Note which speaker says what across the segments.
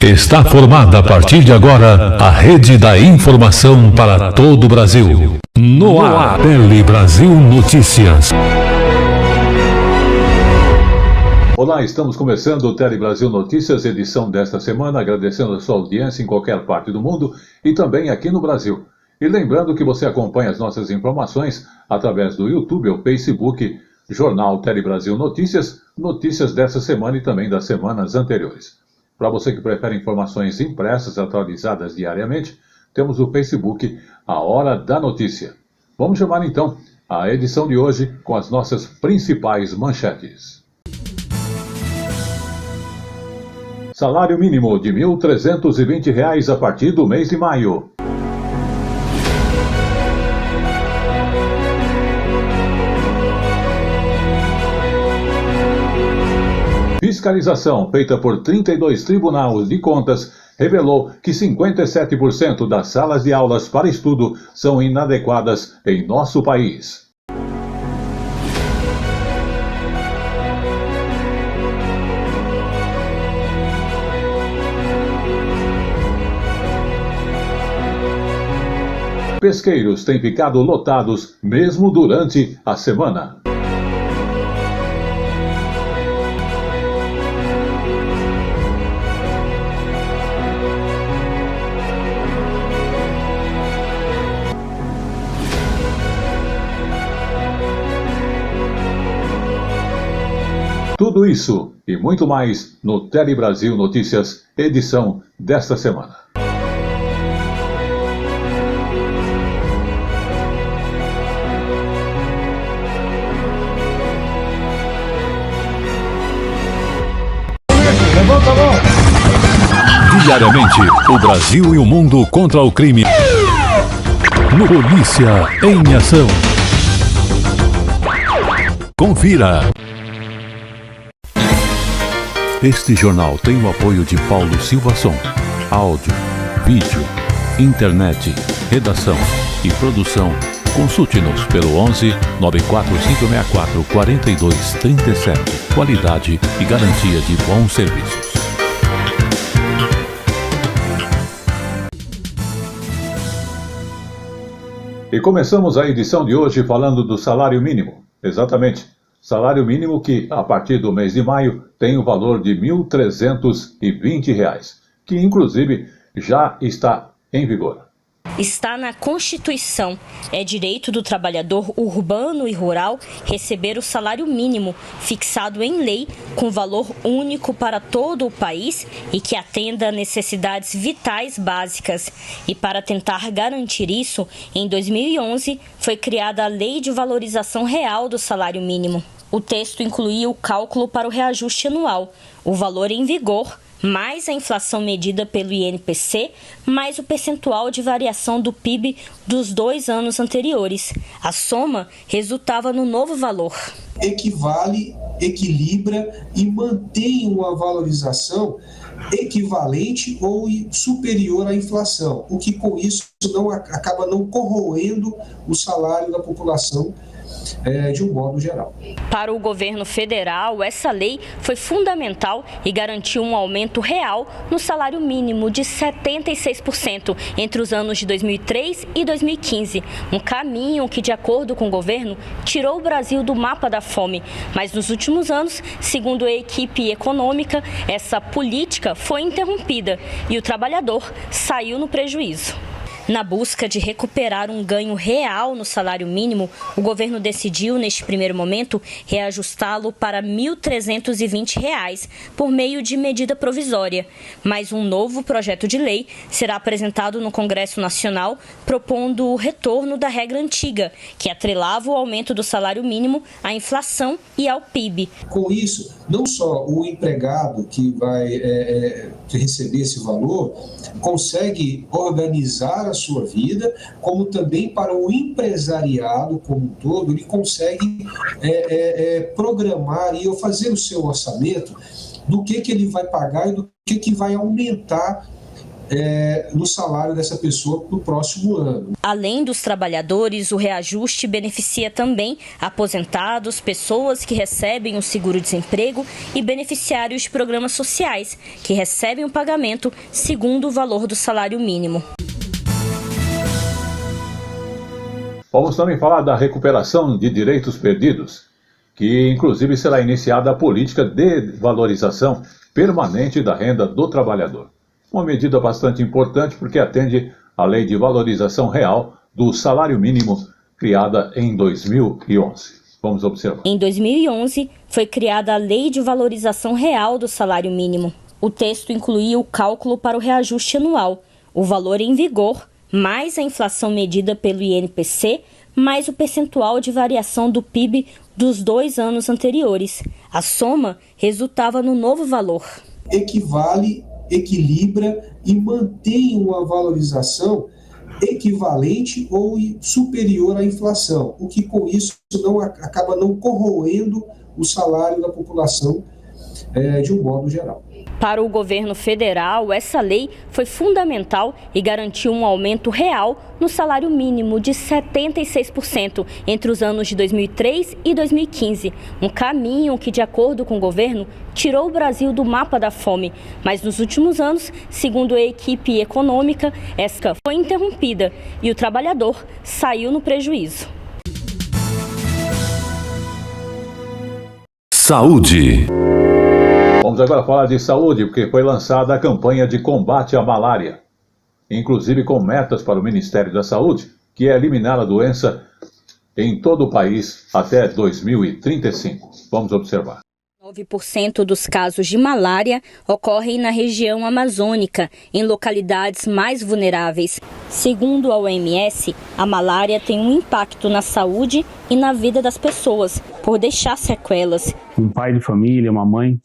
Speaker 1: Está formada a partir de agora a Rede da Informação para todo o Brasil. No ar, Tele Brasil Notícias.
Speaker 2: Olá, estamos começando o Tele Brasil Notícias, edição desta semana, agradecendo a sua audiência em qualquer parte do mundo e também aqui no Brasil. E lembrando que você acompanha as nossas informações através do YouTube ou Facebook, Jornal Tele Brasil Notícias, notícias dessa semana e também das semanas anteriores. Para você que prefere informações impressas atualizadas diariamente, temos o Facebook A Hora da Notícia. Vamos chamar então a edição de hoje com as nossas principais manchetes. Salário mínimo de R$ 1.320 a partir do mês de maio. Fiscalização feita por 32 tribunais de contas revelou que 57% das salas de aulas para estudo são inadequadas em nosso país. Pesqueiros têm ficado lotados mesmo durante a semana. Tudo isso e muito mais no Tele Brasil Notícias, edição desta semana.
Speaker 1: Diariamente, o Brasil e o mundo contra o crime. No Polícia em Ação. Confira. Este jornal tem o apoio de Paulo Silva Som. Áudio, vídeo, internet, redação e produção. Consulte-nos pelo 11 94564 4237. Qualidade e garantia de bons serviços.
Speaker 2: E começamos a edição de hoje falando do salário mínimo. Exatamente. Salário mínimo que, a partir do mês de maio, tem o valor de R$ 1.320, que inclusive já está em vigor.
Speaker 3: Está na Constituição. É direito do trabalhador urbano e rural receber o salário mínimo, fixado em lei, com valor único para todo o país e que atenda a necessidades vitais básicas. E para tentar garantir isso, em 2011, foi criada a Lei de Valorização Real do Salário Mínimo. O texto incluía o cálculo para o reajuste anual, o valor em vigor, mais a inflação medida pelo INPC, mais o percentual de variação do PIB dos 2 anos anteriores. A soma resultava no novo valor.
Speaker 4: Equivale, equilibra e mantém uma valorização equivalente ou superior à inflação, o que com isso acaba não corroendo o salário da população de um modo geral.
Speaker 3: Para o governo federal, essa lei foi fundamental e garantiu um aumento real no salário mínimo de 76% entre os anos de 2003 e 2015. Um caminho que, de acordo com o governo, tirou o Brasil do mapa da fome. Mas nos últimos anos, segundo a equipe econômica, essa política foi interrompida e o trabalhador saiu no prejuízo. Na busca de recuperar um ganho real no salário mínimo, o governo decidiu, neste primeiro momento, reajustá-lo para R$ 1.320 por meio de medida provisória. Mas um novo projeto de lei será apresentado no Congresso Nacional, propondo o retorno da regra antiga, que atrelava o aumento do salário mínimo à inflação e ao PIB.
Speaker 4: Com isso, não só o empregado que vai receber esse valor consegue organizar a sua vida, como também para o empresariado como um todo, ele consegue programar e fazer o seu orçamento do que ele vai pagar e do que vai aumentar no salário dessa pessoa para o próximo ano.
Speaker 3: Além dos trabalhadores, o reajuste beneficia também aposentados, pessoas que recebem o seguro-desemprego e beneficiários de programas sociais, que recebem o pagamento segundo o valor do salário mínimo.
Speaker 2: Vamos também falar da recuperação de direitos perdidos, que inclusive será iniciada a política de valorização permanente da renda do trabalhador. Uma medida bastante importante porque atende à Lei de Valorização Real do Salário Mínimo, criada em 2011. Vamos observar.
Speaker 3: Em 2011, foi criada a Lei de Valorização Real do Salário Mínimo. O texto incluía o cálculo para o reajuste anual, o valor em vigor, mais a inflação medida pelo INPC, mais o percentual de variação do PIB dos 2 anos anteriores. A soma resultava no novo valor.
Speaker 4: Equivale, equilibra e mantém uma valorização equivalente ou superior à inflação, o que com isso acaba não corroendo o salário da população de um modo geral.
Speaker 3: Para o governo federal, essa lei foi fundamental e garantiu um aumento real no salário mínimo de 76% entre os anos de 2003 e 2015. Um caminho que, de acordo com o governo, tirou o Brasil do mapa da fome. Mas nos últimos anos, segundo a equipe econômica, essa foi interrompida e o trabalhador saiu no prejuízo.
Speaker 1: Saúde.
Speaker 2: Vamos agora falar de saúde, porque foi lançada a campanha de combate à malária, inclusive com metas para o Ministério da Saúde, que é eliminar a doença em todo o país até 2035. Vamos observar.
Speaker 3: 9% dos casos de malária ocorrem na região amazônica, em localidades mais vulneráveis. Segundo a OMS, a malária tem um impacto na saúde e na vida das pessoas, por deixar sequelas.
Speaker 5: Um pai de família, uma mãe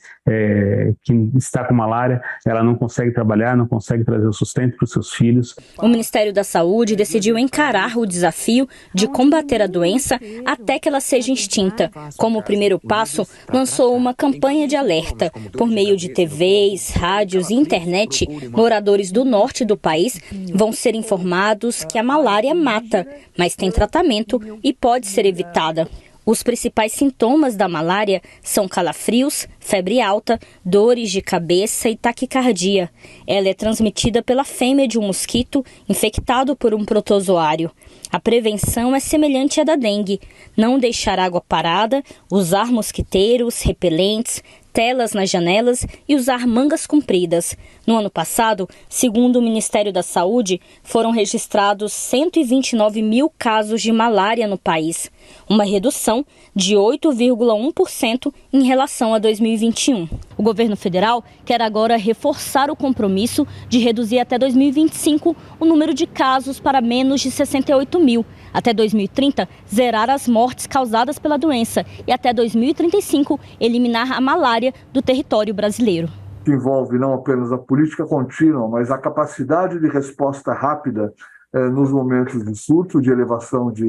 Speaker 5: que está com malária, ela não consegue trabalhar, não consegue trazer o sustento para os seus filhos.
Speaker 3: O Ministério da Saúde decidiu encarar o desafio de combater a doença até que ela seja extinta. Como primeiro passo, lançou uma campanha de alerta. Por meio de TVs, rádios e internet, moradores do norte do país vão ser informados que a malária mata, mas tem tratamento e pode ser evitada. Os principais sintomas da malária são calafrios, febre alta, dores de cabeça e taquicardia. Ela é transmitida pela fêmea de um mosquito infectado por um protozoário. A prevenção é semelhante à da dengue: não deixar água parada, usar mosquiteiros, repelentes, telas nas janelas e usar mangas compridas. No ano passado, segundo o Ministério da Saúde, foram registrados 129 mil casos de malária no país, uma redução de 8,1% em relação a 2021. O governo federal quer agora reforçar o compromisso de reduzir até 2025 o número de casos para menos de 68 mil. Até 2030, zerar as mortes causadas pela doença e até 2035, eliminar a malária do território brasileiro.
Speaker 6: Que envolve não apenas a política contínua, mas a capacidade de resposta rápida nos momentos de surto, de elevação de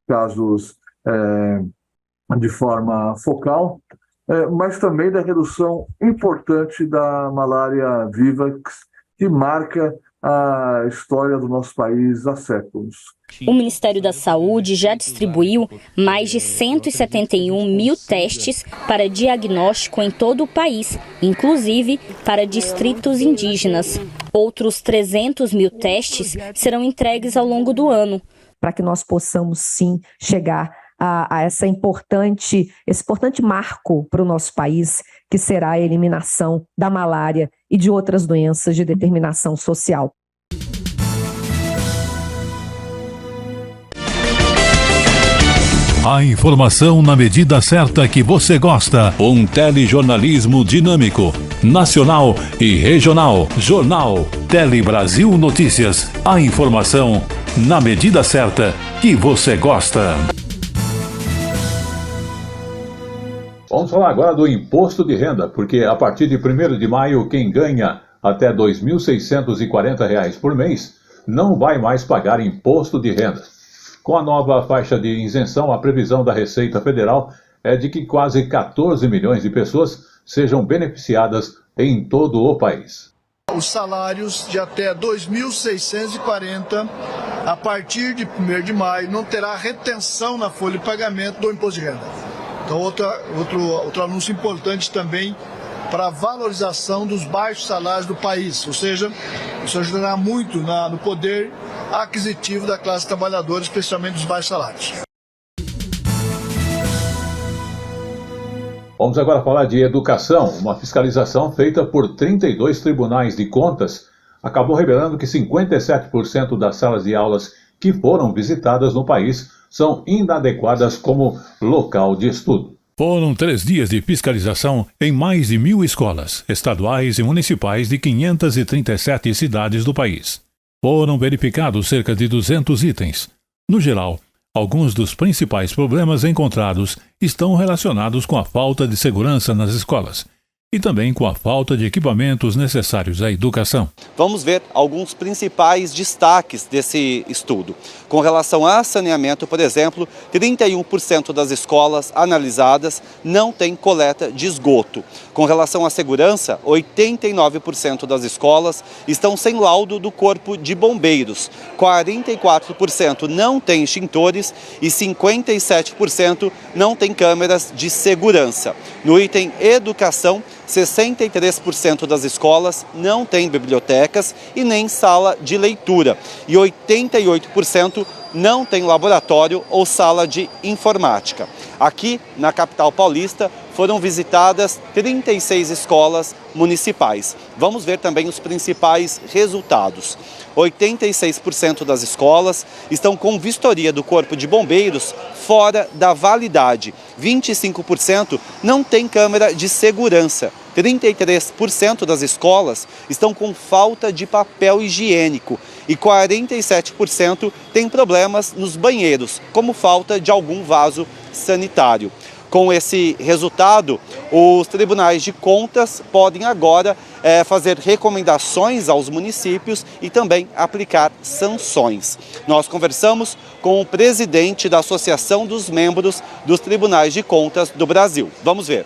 Speaker 6: casos de forma focal, mas também da redução importante da malária viva, que marca a história do nosso país há séculos.
Speaker 3: O Ministério da Saúde já distribuiu mais de 171 mil testes para diagnóstico em todo o país, inclusive para distritos indígenas. Outros 300 mil testes serão entregues ao longo do ano.
Speaker 7: Para que nós possamos, sim, chegar a esse importante marco para o nosso país, que será a eliminação da malária e de outras doenças de determinação social.
Speaker 1: A informação na medida certa que você gosta. Um telejornalismo dinâmico, nacional e regional. Jornal Tele Brasil Notícias. A informação na medida certa que você gosta.
Speaker 2: Vamos falar agora do imposto de renda, porque a partir de 1º de maio, quem ganha até R$ 2.640 por mês não vai mais pagar imposto de renda. Com a nova faixa de isenção, a previsão da Receita Federal é de que quase 14 milhões de pessoas sejam beneficiadas em todo o país.
Speaker 8: os salários de até R$ 2.640 a partir de 1º de maio, não terá retenção na folha de pagamento do imposto de renda. Então, outro anúncio importante também para a valorização dos baixos salários do país, ou seja, isso ajudará muito no poder aquisitivo da classe trabalhadora, especialmente dos baixos salários.
Speaker 2: Vamos agora falar de educação. Uma fiscalização feita por 32 tribunais de contas acabou revelando que 57% das salas de aulas que foram visitadas no país são inadequadas como local de estudo.
Speaker 1: Foram 3 dias de fiscalização em mais de 1.000 escolas, estaduais e municipais de 537 cidades do país. Foram verificados cerca de 200 itens. No geral, alguns dos principais problemas encontrados estão relacionados com a falta de segurança nas escolas e também com a falta de equipamentos necessários à educação.
Speaker 9: Vamos ver alguns principais destaques desse estudo. Com relação a saneamento, por exemplo, 31% das escolas analisadas não têm coleta de esgoto. Com relação à segurança, 89% das escolas estão sem laudo do Corpo de Bombeiros, 44% não têm extintores e 57% não têm câmeras de segurança. No item educação, 63% das escolas não têm bibliotecas e nem sala de leitura e 88% não tem laboratório ou sala de informática. Aqui, na capital paulista, foram visitadas 36 escolas municipais. Vamos ver também os principais resultados. 86% das escolas estão com vistoria do Corpo de Bombeiros fora da validade. 25% não tem câmera de segurança. 33% das escolas estão com falta de papel higiênico e 47% têm problemas nos banheiros, como falta de algum vaso sanitário. Com esse resultado, os tribunais de contas podem agora fazer recomendações aos municípios e também aplicar sanções. Nós conversamos com o presidente da Associação dos Membros dos Tribunais de Contas do Brasil. Vamos ver.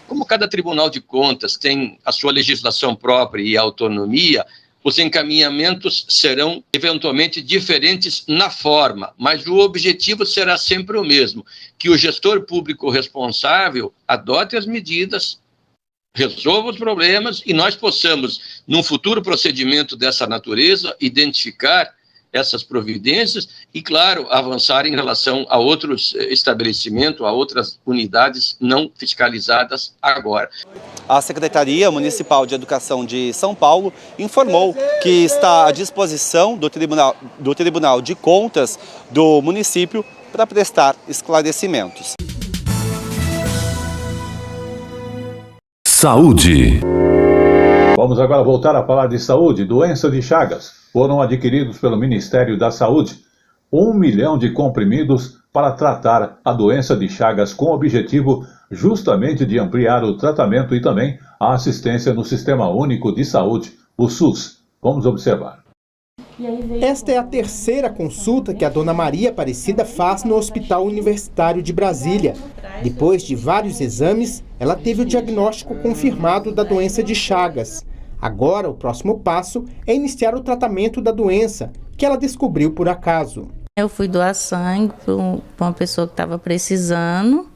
Speaker 10: Como cada tribunal de contas tem a sua legislação própria e autonomia, os encaminhamentos serão eventualmente diferentes na forma, mas o objetivo será sempre o mesmo, que o gestor público responsável adote as medidas, resolva os problemas e nós possamos, num futuro procedimento dessa natureza, identificar essas providências e, claro, avançar em relação a outros estabelecimentos, a outras unidades não fiscalizadas agora.
Speaker 9: A Secretaria Municipal de Educação de São Paulo informou que está à disposição do Tribunal de Contas do município para prestar esclarecimentos.
Speaker 1: Saúde.
Speaker 2: Vamos agora voltar a falar de saúde. Doença de Chagas. Foram adquiridos pelo Ministério da Saúde 1 milhão de comprimidos para tratar a doença de Chagas com o objetivo justamente de ampliar o tratamento e também a assistência no Sistema Único de Saúde, o SUS. Vamos observar.
Speaker 11: Esta é a terceira consulta que a dona Maria Aparecida faz no Hospital Universitário de Brasília. Depois de vários exames, ela teve o diagnóstico confirmado da doença de Chagas. Agora, o próximo passo é iniciar o tratamento da doença, que ela descobriu por acaso.
Speaker 12: Eu fui doar sangue para uma pessoa que estava precisando.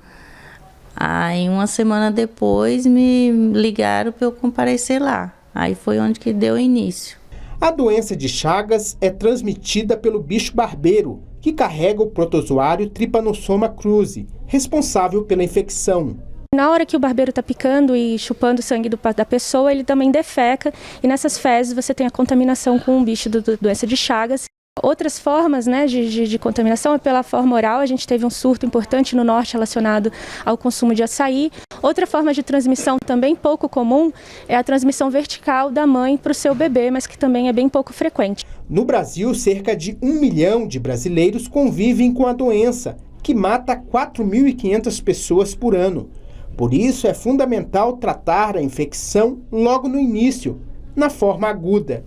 Speaker 12: Aí, uma semana depois, me ligaram para eu comparecer lá. Aí foi onde que deu início.
Speaker 11: A doença de Chagas é transmitida pelo bicho barbeiro, que carrega o protozoário Trypanosoma cruzi, responsável pela infecção.
Speaker 13: Na hora que o barbeiro está picando e chupando o sangue da pessoa, ele também defeca e nessas fezes você tem a contaminação com o bicho da doença de Chagas. Outras formas, de contaminação é pela forma oral. A gente teve um surto importante no norte relacionado ao consumo de açaí. Outra forma de transmissão também pouco comum é a transmissão vertical da mãe para o seu bebê, mas que também é bem pouco frequente.
Speaker 11: No Brasil, cerca de 1 milhão de brasileiros convivem com a doença, que mata 4.500 pessoas por ano. Por isso, é fundamental tratar a infecção logo no início, na forma aguda.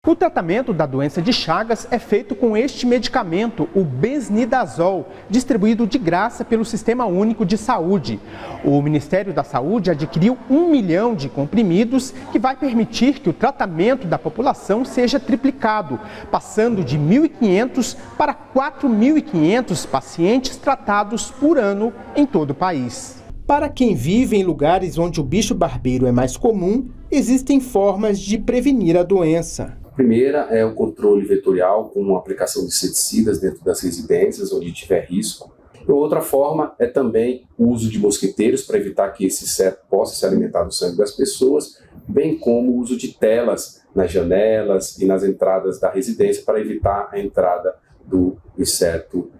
Speaker 11: O tratamento da doença de Chagas é feito com este medicamento, o Besnidazol, distribuído de graça pelo Sistema Único de Saúde. O Ministério da Saúde adquiriu 1 milhão de comprimidos que vai permitir que o tratamento da população seja triplicado, passando de 1.500 para 4.500 pacientes tratados por ano em todo o país. Para quem vive em lugares onde o bicho barbeiro é mais comum, existem formas de prevenir a doença.
Speaker 14: A primeira é o controle vetorial com a aplicação de inseticidas dentro das residências onde tiver risco. E outra forma é também o uso de mosquiteiros para evitar que esse inseto possa se alimentar do sangue das pessoas, bem como o uso de telas nas janelas e nas entradas da residência para evitar a entrada do inseto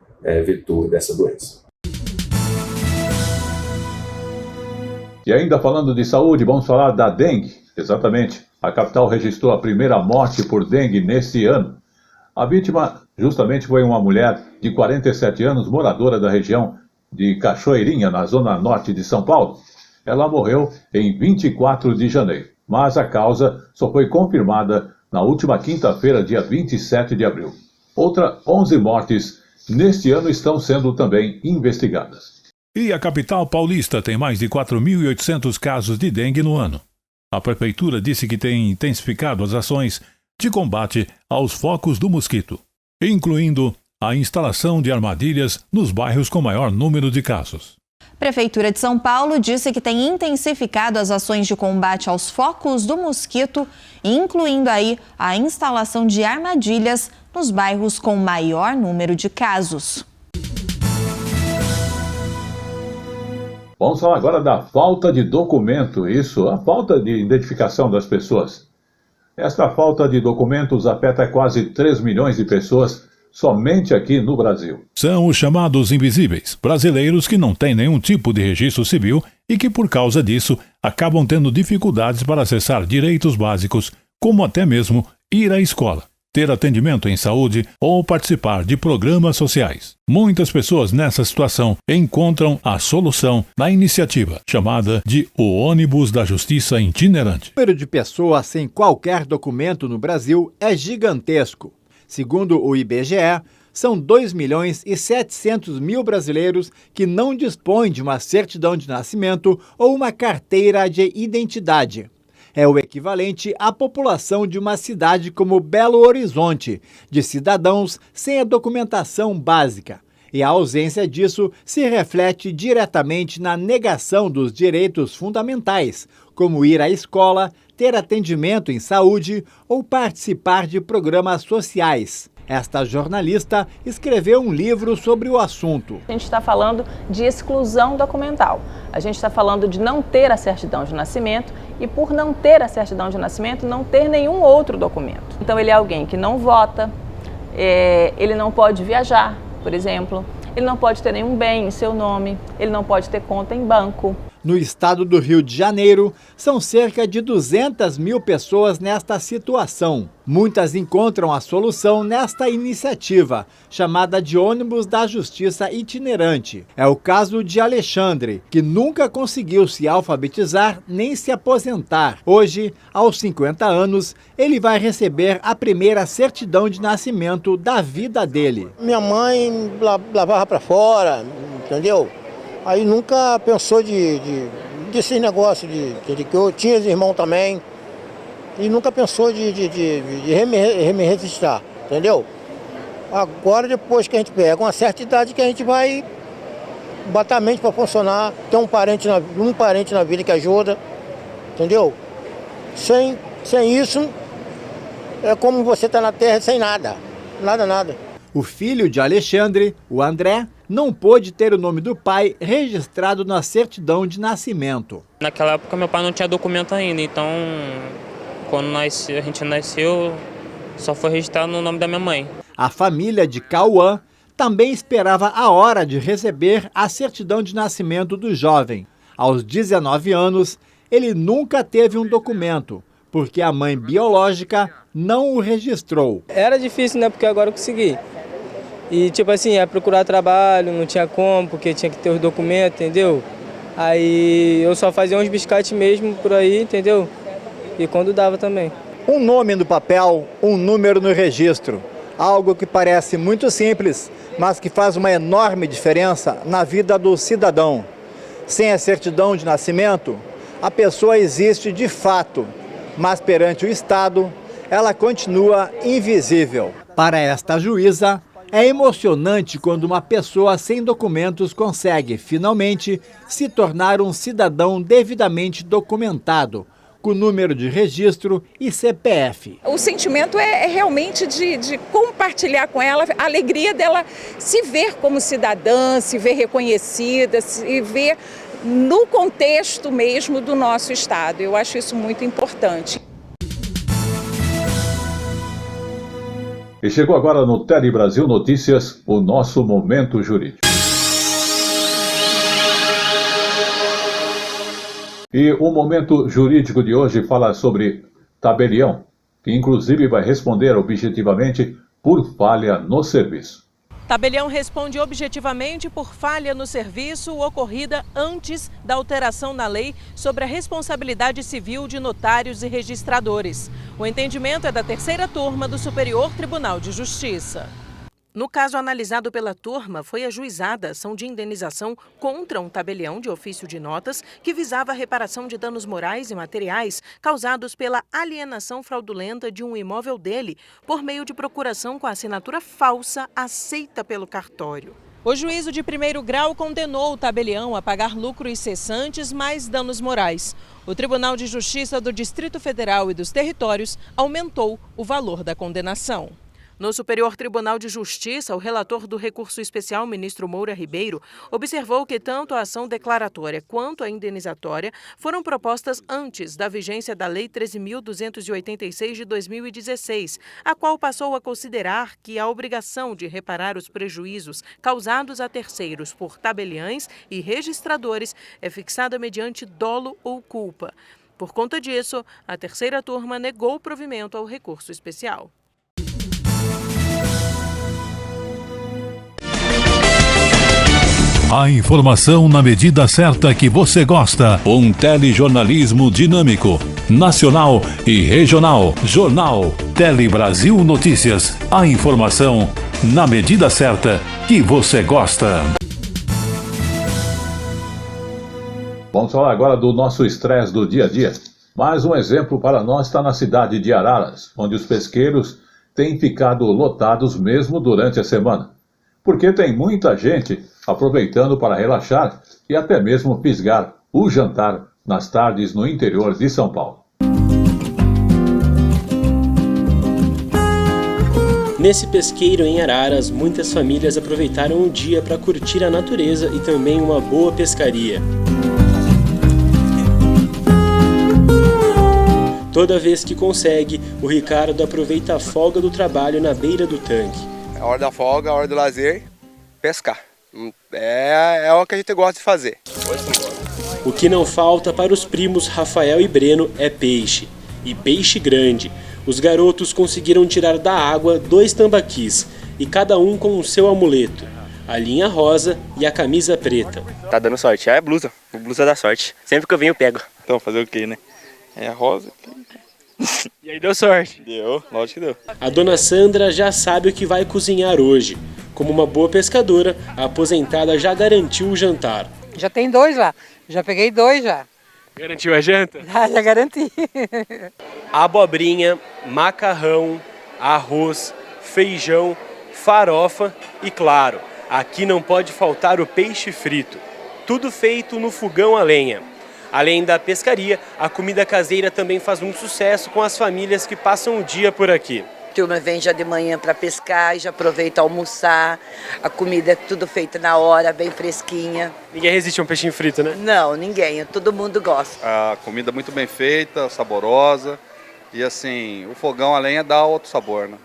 Speaker 14: vetor dessa doença.
Speaker 2: E ainda falando de saúde, vamos falar da dengue. Exatamente. A capital registrou a primeira morte por dengue neste ano. A vítima justamente foi uma mulher de 47 anos, moradora da região de Cachoeirinha, na zona norte de São Paulo. Ela morreu em 24 de janeiro, mas a causa só foi confirmada na última quinta-feira, dia 27 de abril. Outras 11 mortes neste ano estão sendo também investigadas.
Speaker 1: E a capital paulista tem mais de 4.800 casos de dengue no ano. A prefeitura disse que tem intensificado as ações de combate aos focos do mosquito, incluindo a instalação de armadilhas nos bairros com maior número de casos.
Speaker 15: Prefeitura de São Paulo disse que tem intensificado as ações de combate aos focos do mosquito, incluindo aí a instalação de armadilhas nos bairros com maior número de casos.
Speaker 2: Vamos falar agora da falta de documento, a falta de identificação das pessoas. Esta falta de documentos afeta quase 3 milhões de pessoas somente aqui no Brasil.
Speaker 1: São os chamados invisíveis, brasileiros que não têm nenhum tipo de registro civil e que, por causa disso, acabam tendo dificuldades para acessar direitos básicos, como até mesmo ir à escola, ter atendimento em saúde ou participar de programas sociais. Muitas pessoas nessa situação encontram a solução na iniciativa chamada de o ônibus da justiça itinerante.
Speaker 16: O número de pessoas sem qualquer documento no Brasil é gigantesco. Segundo o IBGE, são 2.700.000 brasileiros que não dispõem de uma certidão de nascimento ou uma carteira de identidade. É o equivalente à população de uma cidade como Belo Horizonte, de cidadãos sem a documentação básica. E a ausência disso se reflete diretamente na negação dos direitos fundamentais, como ir à escola, ter atendimento em saúde ou participar de programas sociais. Esta jornalista escreveu um livro sobre o assunto.
Speaker 17: A gente está falando de exclusão documental. A gente está falando de não ter a certidão de nascimento e, por não ter a certidão de nascimento, não ter nenhum outro documento. Então, ele é alguém que não vota, ele não pode viajar, por exemplo, ele não pode ter nenhum bem em seu nome, ele não pode ter conta em banco.
Speaker 16: No estado do Rio de Janeiro, são cerca de 200.000 pessoas nesta situação. Muitas encontram a solução nesta iniciativa, chamada de ônibus da justiça itinerante. É o caso de Alexandre, que nunca conseguiu se alfabetizar nem se aposentar. Hoje, aos 50 anos, ele vai receber a primeira certidão de nascimento da vida dele.
Speaker 18: Minha mãe lavava para fora, entendeu? Aí nunca pensou desse negócio, de que eu tinha irmão também, e nunca pensou de me registrar, entendeu? Agora, depois que a gente pega uma certa idade, que a gente vai botar a mente para funcionar, ter um parente na vida que ajuda, entendeu? Sem isso, é como você está na terra sem nada, nada.
Speaker 16: O filho de Alexandre, o André, não pôde ter o nome do pai registrado na certidão de nascimento.
Speaker 19: Naquela época meu pai não tinha documento ainda, então quando a gente nasceu só foi registrado no nome da minha mãe.
Speaker 16: A família de Cauã também esperava a hora de receber a certidão de nascimento do jovem. Aos 19 anos, ele nunca teve um documento, porque a mãe biológica não o registrou.
Speaker 20: Era difícil, né? Porque agora eu consegui. E tipo assim, ia procurar trabalho, não tinha como, porque tinha que ter os documentos, entendeu? Aí eu só fazia uns biscates mesmo por aí, entendeu? E quando dava também.
Speaker 16: Um nome no papel, um número no registro. Algo que parece muito simples, mas que faz uma enorme diferença na vida do cidadão. Sem a certidão de nascimento, a pessoa existe de fato, mas perante o Estado, ela continua invisível. Para esta juíza, é emocionante quando uma pessoa sem documentos consegue, finalmente, se tornar um cidadão devidamente documentado, com número de registro e CPF.
Speaker 21: O sentimento é realmente de compartilhar com ela a alegria dela se ver como cidadã, se ver reconhecida, se ver no contexto mesmo do nosso Estado. Eu acho isso muito importante.
Speaker 2: E chegou agora no Tele Brasil Notícias, o nosso Momento Jurídico. E o Momento Jurídico de hoje fala sobre tabelião, que inclusive vai responder objetivamente por falha no serviço.
Speaker 22: Tabelião responde objetivamente por falha no serviço ocorrida antes da alteração na lei sobre a responsabilidade civil de notários e registradores. O entendimento é da terceira turma do Superior Tribunal de Justiça. No caso analisado pela turma, foi ajuizada ação de indenização contra um tabelião de ofício de notas que visava a reparação de danos morais e materiais causados pela alienação fraudulenta de um imóvel dele por meio de procuração com a assinatura falsa aceita pelo cartório. O juízo de primeiro grau condenou o tabelião a pagar lucros cessantes mais danos morais. O Tribunal de Justiça do Distrito Federal e dos Territórios aumentou o valor da condenação. No Superior Tribunal de Justiça, o relator do recurso especial, ministro Moura Ribeiro, observou que tanto a ação declaratória quanto a indenizatória foram propostas antes da vigência da Lei 13.286 de 2016, a qual passou a considerar que a obrigação de reparar os prejuízos causados a terceiros por tabeliães e registradores é fixada mediante dolo ou culpa. Por conta disso, a terceira turma negou o provimento ao recurso especial.
Speaker 1: A informação na medida certa que você gosta. Um telejornalismo dinâmico, nacional e regional. Jornal Tele Brasil Notícias. A informação na medida certa que você gosta.
Speaker 2: Vamos falar agora do nosso estresse do dia a dia. Mais um exemplo para nós está na cidade de Araras, onde os pesqueiros têm ficado lotados mesmo durante a semana. Porque tem muita gente aproveitando para relaxar e até mesmo fisgar o jantar nas tardes no interior de São Paulo.
Speaker 23: Nesse pesqueiro em Araras, muitas famílias aproveitaram o dia para curtir a natureza e também uma boa pescaria. Toda vez que consegue, o Ricardo aproveita a folga do trabalho na beira do tanque.
Speaker 24: A hora da folga, a hora do lazer, pescar. É o que a gente gosta de fazer.
Speaker 23: O que não falta para os primos Rafael e Breno é peixe. E peixe grande. Os garotos conseguiram tirar da água 2 tambaquis, e cada um com o seu amuleto. A linha rosa e a camisa preta.
Speaker 24: Tá dando sorte, é blusa da sorte. Sempre que eu venho eu pego. Então fazer o quê, né? É a rosa. E aí deu sorte. Deu, lógico que deu.
Speaker 23: A dona Sandra já sabe o que vai cozinhar hoje. Como uma boa pescadora, a aposentada já garantiu o jantar.
Speaker 25: Já tem 2 lá, já peguei 2 já.
Speaker 23: Garantiu a janta?
Speaker 25: Já garanti.
Speaker 23: Abobrinha, macarrão, arroz, feijão, farofa e, claro, aqui não pode faltar o peixe frito. Tudo feito no fogão a lenha. Além da pescaria, a comida caseira também faz um sucesso com as famílias que passam o dia por aqui.
Speaker 26: A turma vem já de manhã para pescar e já aproveita almoçar. A comida é tudo feita na hora, bem fresquinha.
Speaker 23: Ninguém resiste a um peixinho frito, né?
Speaker 26: Não, ninguém. Todo mundo gosta.
Speaker 24: A comida muito bem feita, saborosa. E assim, o fogão a lenha dá outro sabor, né?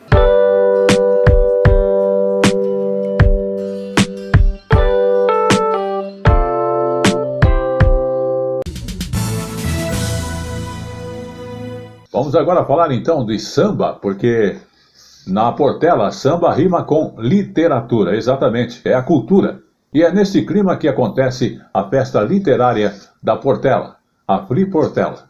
Speaker 2: Vamos agora falar então de samba, porque na Portela, samba rima com literatura, exatamente, é a cultura. E é nesse clima que acontece a festa literária da Portela, a Flip Portela.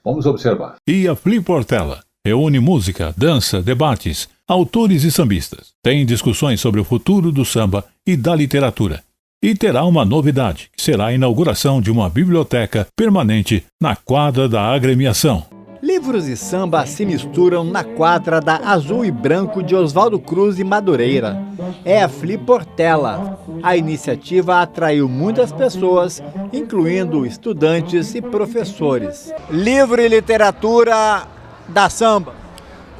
Speaker 2: Vamos observar.
Speaker 1: E a Flip Portela reúne música, dança, debates, autores e sambistas. Tem discussões sobre o futuro do samba e da literatura. E terá uma novidade, que será a inauguração de uma biblioteca permanente na quadra da agremiação.
Speaker 16: Livros e samba se misturam na quadra da Azul e Branco de Oswaldo Cruz e Madureira. É a Fliportela. A iniciativa atraiu muitas pessoas, incluindo estudantes e professores. Livro e literatura da samba.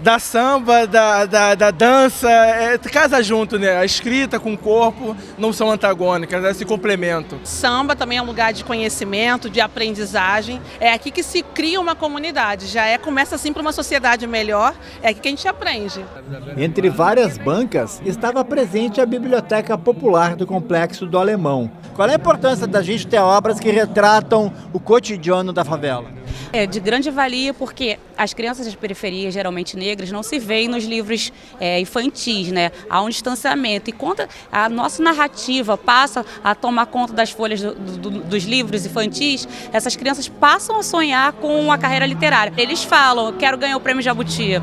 Speaker 3: Da samba, da dança, casa junto, né? A escrita com o corpo não são antagônicas, elas se complementam.
Speaker 4: Samba também é um lugar de conhecimento, de aprendizagem. É aqui que se cria uma comunidade, começa assim para uma sociedade melhor, é aqui que a gente aprende.
Speaker 16: Entre várias bancas, estava presente a Biblioteca Popular do Complexo do Alemão. Qual é a importância da gente ter obras que retratam o cotidiano da favela?
Speaker 5: É de grande valia porque as crianças das periferias, geralmente negras, não se veem nos livros infantis, né? Há um distanciamento e quando a nossa narrativa passa a tomar conta das folhas dos livros infantis, essas crianças passam a sonhar com uma carreira literária. Eles falam, eu quero ganhar o prêmio Jabuti.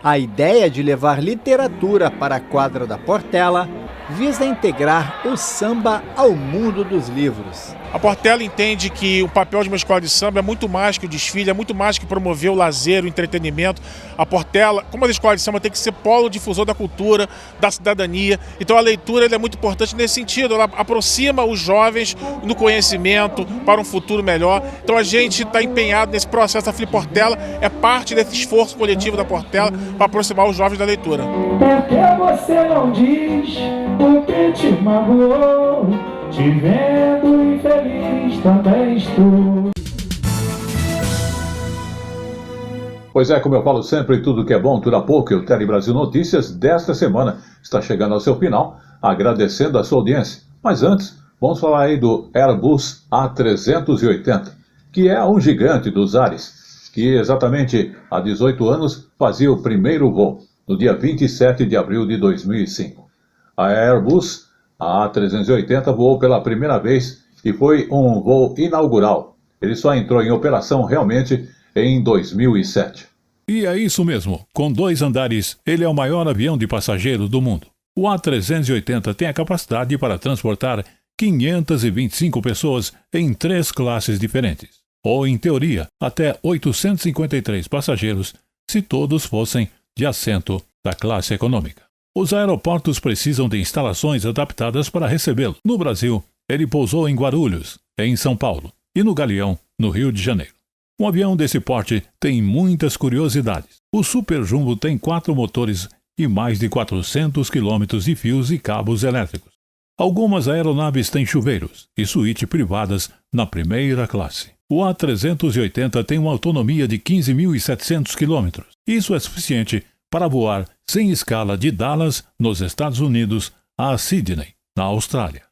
Speaker 16: A ideia de levar literatura para a quadra da Portela visa integrar o samba ao mundo dos livros.
Speaker 6: A Portela entende que o papel de uma escola de samba é muito mais que o desfile, é muito mais que promover o lazer, o entretenimento. A Portela, como as escolas de samba, tem que ser polo difusor da cultura, da cidadania. Então a leitura é muito importante nesse sentido, ela aproxima os jovens no conhecimento para um futuro melhor. Então a gente está empenhado nesse processo. A Fliportela é parte desse esforço coletivo da Portela para aproximar os jovens da leitura.
Speaker 7: Por que você não diz o que te magoou? Te vendo infeliz também estou.
Speaker 2: Pois é, como eu falo sempre, tudo que é bom dura pouco. E o Tele Brasil Notícias desta semana está chegando ao seu final, agradecendo a sua audiência. Mas antes, vamos falar aí do Airbus A380, que é um gigante dos ares, que exatamente há 18 anos fazia o primeiro voo, no dia 27 de abril de 2005. A Airbus a A380 voou pela primeira vez e foi um voo inaugural. Ele só entrou em operação realmente em 2007.
Speaker 1: E é isso mesmo. Com 2 andares, ele é o maior avião de passageiro do mundo. O A380 tem a capacidade para transportar 525 pessoas em 3 classes diferentes. Ou, em teoria, até 853 passageiros, se todos fossem de assento da classe econômica. Os aeroportos precisam de instalações adaptadas para recebê-lo. No Brasil, ele pousou em Guarulhos, em São Paulo, e no Galeão, no Rio de Janeiro. Um avião desse porte tem muitas curiosidades. O Super Jumbo tem 4 motores e mais de 400 quilômetros de fios e cabos elétricos. Algumas aeronaves têm chuveiros e suíte privadas na primeira classe. O A380 tem uma autonomia de 15.700 quilômetros. Isso é suficiente para voar sem escala de Dallas, nos Estados Unidos, a Sydney, na Austrália.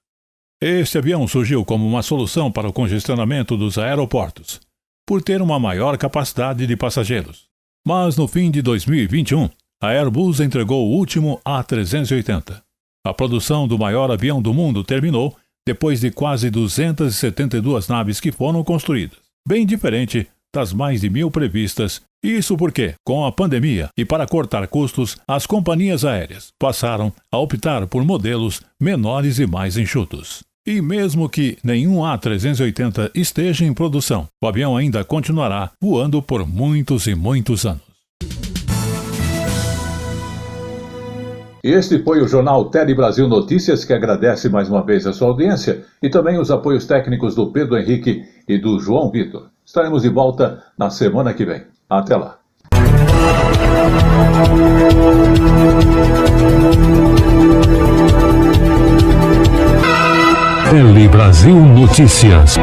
Speaker 1: Este avião surgiu como uma solução para o congestionamento dos aeroportos, por ter uma maior capacidade de passageiros. Mas no fim de 2021, a Airbus entregou o último A380. A produção do maior avião do mundo terminou depois de quase 272 naves que foram construídas, bem diferente das mais de 1.000 previstas. Isso porque, com a pandemia e para cortar custos, as companhias aéreas passaram a optar por modelos menores e mais enxutos. E mesmo que nenhum A380 esteja em produção, o avião ainda continuará voando por muitos e muitos anos.
Speaker 2: Este foi o Jornal Tele Brasil Notícias, que agradece mais uma vez a sua audiência e também os apoios técnicos do Pedro Henrique e do João Vitor. Estaremos de volta na semana que vem. Até lá.
Speaker 1: Tele Brasil Notícias.